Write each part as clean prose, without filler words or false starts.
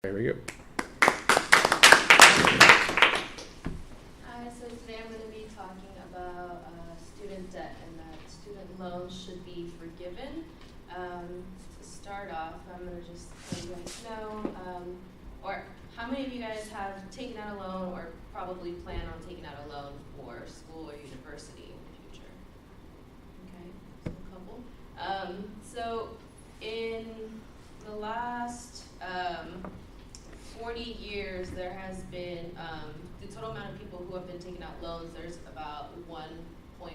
There we go. Hi, so today I'm going to be talking about student debt and that student loans should be forgiven. To start off, I'm going to just let you guys know, or how many of you guys have taken out a loan or probably plan on taking out a loan for school or university in the future? Okay, so a couple. So in the last 40 years, there has been, the total amount of people who have been taking out loans, there's about 1.5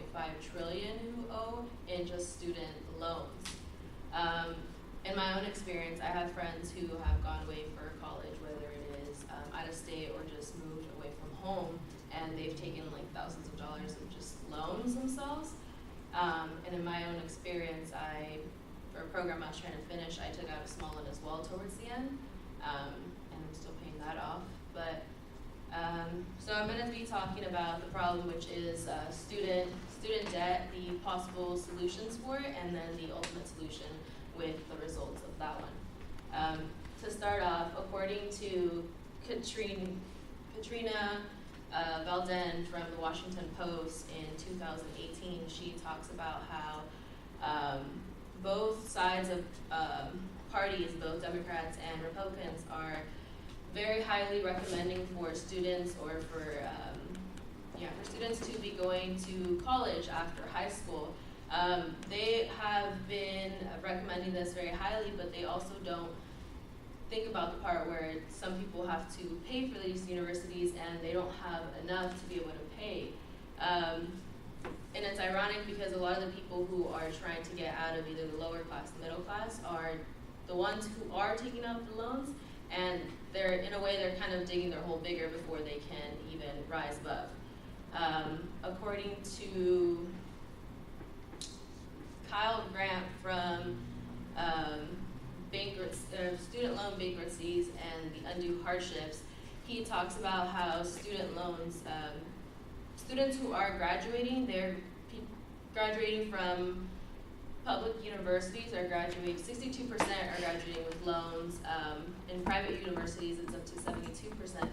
trillion who owe in just student loans. In my own experience, I have friends who have gone away for college, whether it is out of state or just moved away from home, and they've taken like thousands of dollars of just loans themselves. And in my own experience, for a program I was trying to finish, I took out a small one as well towards the end. And I'm still paying that off. But so I'm going to be talking about the problem, which is student debt, the possible solutions for it, and then the ultimate solution with the results of that one. To start off, according to Katrina Valden from the Washington Post in 2018, she talks about how both sides of parties, both Democrats and Republicans, are very highly recommending for students or for students to be going to college after high school. They have been recommending this very highly, but they also don't think about the part where some people have to pay for these universities and they don't have enough to be able to pay. And it's ironic because a lot of the people who are trying to get out of either the lower class, the middle class, are the ones who are taking out the loans, and they're, in a way, they're kind of digging their hole bigger before they can even rise above. According to Kyle Grant from Student Loan Bankruptcies and the Undue Hardships, he talks about how student loans, students who are graduating, they're graduating from public universities, 62% are graduating with loans. In private universities, it's up to 72%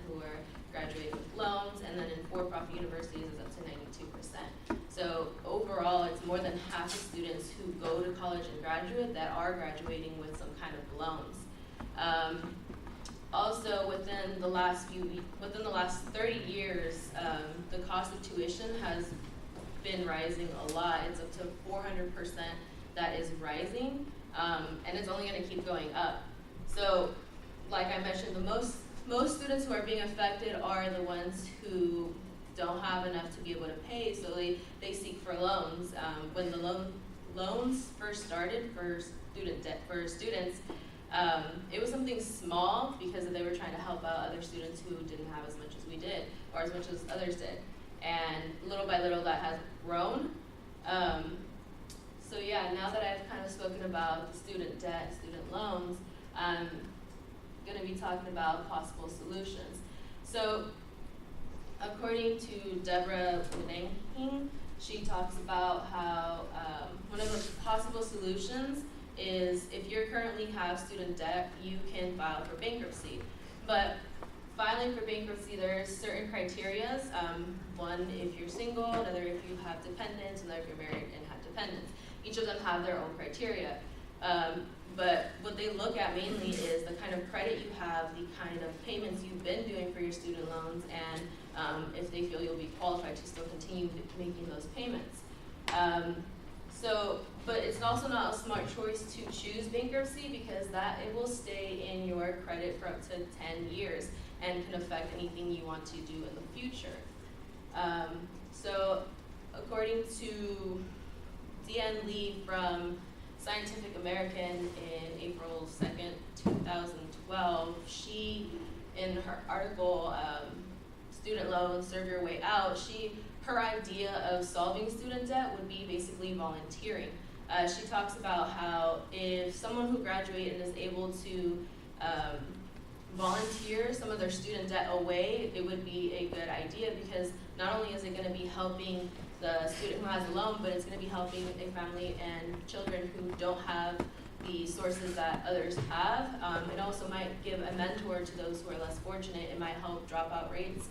who are graduating with loans, and then in for-profit universities, it's up to 92%. So overall, it's more than half of students who go to college and graduate that are graduating with some kind of loans. Also, within the last 30 years, the cost of tuition has been rising a lot. It's up to 400% that is rising, and it's only going to keep going up. So, like I mentioned, most students who are being affected are the ones who don't have enough to be able to pay, so they seek for loans. When the loans first started for students, it was something small because they were trying to help out other students who didn't have as much as we did, or as much as others did. And little by little that has grown. So yeah, now that I've kind of spoken about the student debt, student loans, I'm going to be talking about possible solutions. So according to Deborah Lenang, she talks about how one of the possible solutions is if you currently have student debt, you can file for bankruptcy. But filing for bankruptcy, there's certain criteria. One, if you're single, another if you have dependents, another if you're married and have dependents. Each of them have their own criteria. But what they look at mainly is the kind of credit you have, the kind of payments you've been doing for your student loans, and if they feel you'll be qualified to still continue making those payments. But it's also not a smart choice to choose bankruptcy because it will stay in your credit for up to 10 years and can affect anything you want to do in the future. So according to Deanne Lee from Scientific American in April 2nd, 2012, she, in her article, Student Loans, Serve Your Way Out, her idea of solving student debt would be basically volunteering. She talks about how if someone who graduated is able to volunteer some of their student debt away, it would be a good idea because not only is it going to be helping the student who has a loan, but it's going to be helping a family and children who don't have the sources that others have. It also might give a mentor to those who are less fortunate. It might help dropout rates.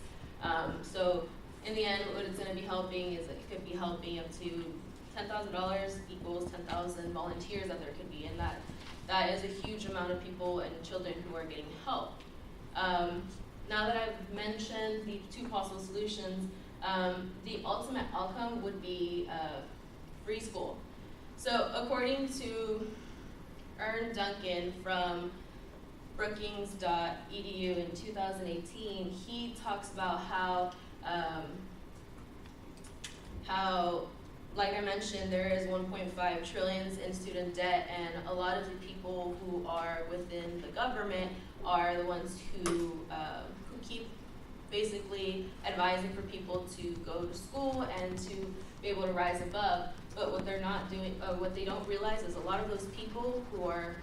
So in the end, what it's going to be helping is it could be helping up to $10,000 equals 10,000 volunteers that there could be, and that is a huge amount of people and children who are getting help. Now that I've mentioned the two possible solutions, the ultimate outcome would be free school. So according to Ern Duncan from Brookings.edu in 2018, he talks about how, like I mentioned, there is 1.5 trillion in student debt, and a lot of the people who are within the government are the ones who keep basically advising for people to go to school and to be able to rise above. But what they're not doing, what they don't realize is a lot of those people who are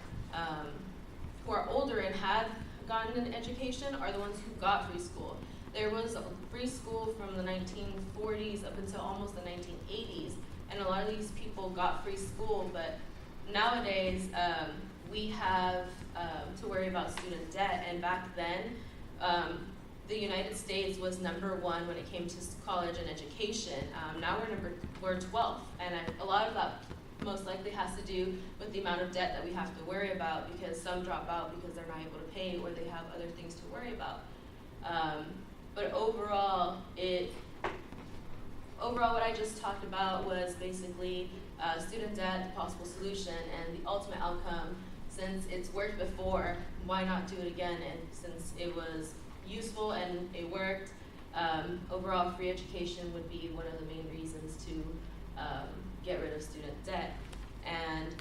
older and have gotten an education are the ones who got free school. There was free school from the 1940s up until almost the 1980s, and a lot of these people got free school, but nowadays we have to worry about student debt, and back then the United States was #1 when it came to college and education. Now we're 12th, and a lot of that most likely has to do with the amount of debt that we have to worry about, because some drop out because they're not able to pay or they have other things to worry about. But overall, what I just talked about was basically student debt, the possible solution, and the ultimate outcome. Since it's worked before, why not do it again? And since it was useful and it worked, overall free education would be one of the main reasons to get rid of student debt. And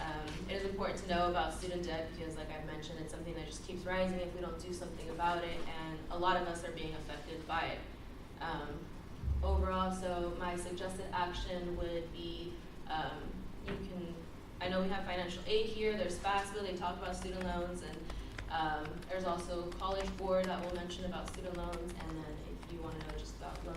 it is important to know about student debt because, like I've mentioned, it's something that just keeps rising if we don't do something about it, and a lot of us are being affected by it. Overall, so my suggested action would be, I know we have financial aid here, there's FAFSA, they talk about student loans, and there's also College Board that will mention about student loans, and then if you want to know just about loan